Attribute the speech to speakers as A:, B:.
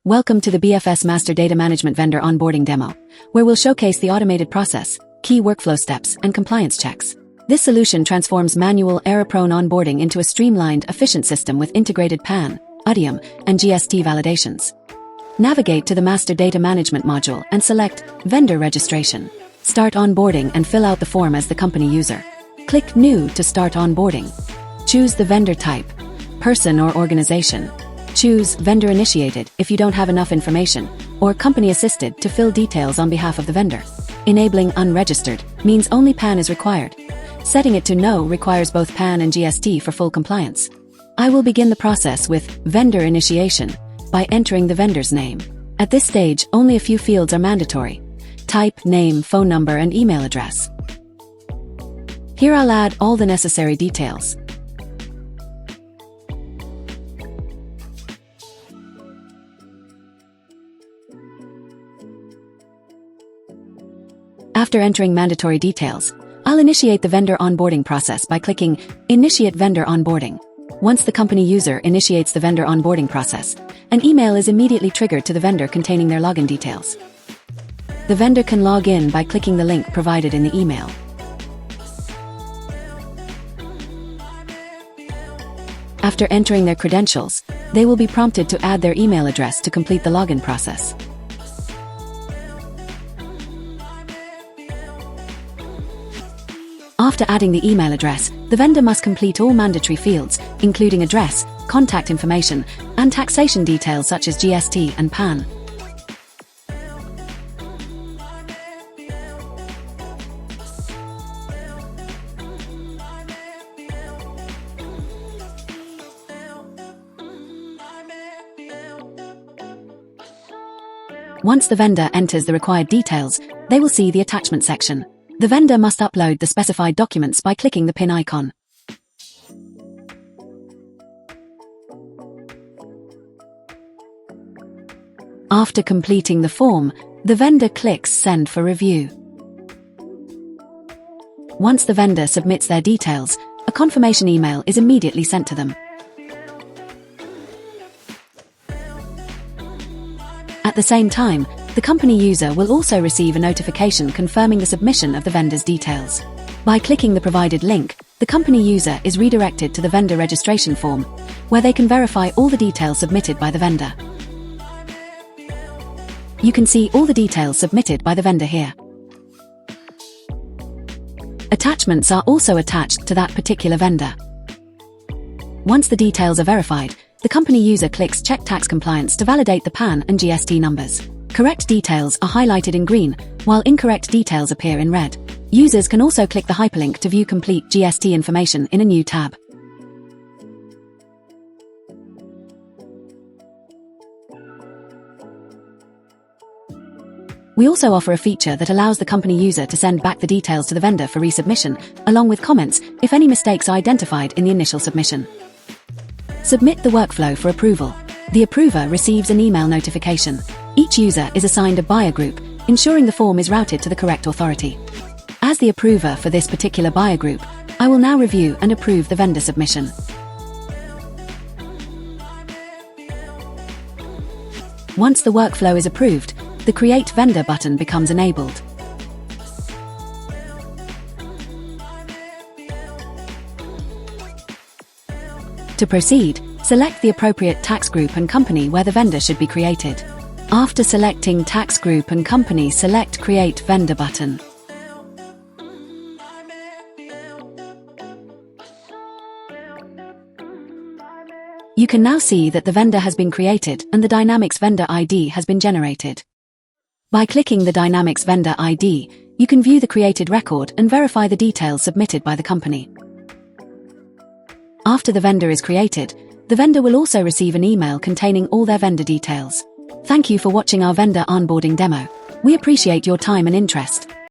A: Welcome to the BFS Master Data Management Vendor Onboarding demo, where we'll showcase the automated process, key workflow steps, and compliance checks. This solution transforms manual, error-prone onboarding into a streamlined, efficient system with integrated PAN, Udhyam, and GST validations. Navigate to the Master Data Management module and select Vendor Registration. Start onboarding and fill out the form as the company user. Click New to start onboarding. Choose the vendor type, person or organization. Choose Vendor Initiated if you don't have enough information, or Company Assisted to fill details on behalf of the vendor. Enabling Unregistered means only PAN is required. Setting it to No requires both PAN and GST for full compliance. I will begin the process with Vendor Initiation by entering the vendor's name. At this stage, only a few fields are mandatory. Type, name, phone number, and email address. Here I'll add all the necessary details. After entering mandatory details, I'll initiate the vendor onboarding process by clicking Initiate Vendor Onboarding. Once the company user initiates the vendor onboarding process, an email is immediately triggered to the vendor containing their login details. The vendor can log in by clicking the link provided in the email. After entering their credentials, they will be prompted to add their email address to complete the login process. After adding the email address, the vendor must complete all mandatory fields, including address, contact information, and taxation details such as GST and PAN. Once the vendor enters the required details, they will see the attachment section. The vendor must upload the specified documents by clicking the pin icon. After completing the form, the vendor clicks Send for review. Once the vendor submits their details, a confirmation email is immediately sent to them. At the same time, the company user will also receive a notification confirming the submission of the vendor's details. By clicking the provided link, the company user is redirected to the vendor registration form, where they can verify all the details submitted by the vendor. You can see all the details submitted by the vendor here. Attachments are also attached to that particular vendor. Once the details are verified, the company user clicks Check Tax Compliance to validate the PAN and GST numbers. Correct details are highlighted in green, while incorrect details appear in red. Users can also click the hyperlink to view complete GST information in a new tab. We also offer a feature that allows the company user to send back the details to the vendor for resubmission, along with comments if any mistakes are identified in the initial submission. Submit the workflow for approval. The approver receives an email notification. Each user is assigned a buyer group, ensuring the form is routed to the correct authority. As the approver for this particular buyer group, I will now review and approve the vendor submission. Once the workflow is approved, the Create Vendor button becomes enabled. To proceed, select the appropriate tax group and company where the vendor should be created. After selecting tax group and company, select Create Vendor button. You can now see that the vendor has been created and the Dynamics Vendor ID has been generated. By clicking the Dynamics Vendor ID, you can view the created record and verify the details submitted by the company. After the vendor is created, the vendor will also receive an email containing all their vendor details. Thank you for watching our vendor onboarding demo. We appreciate your time and interest.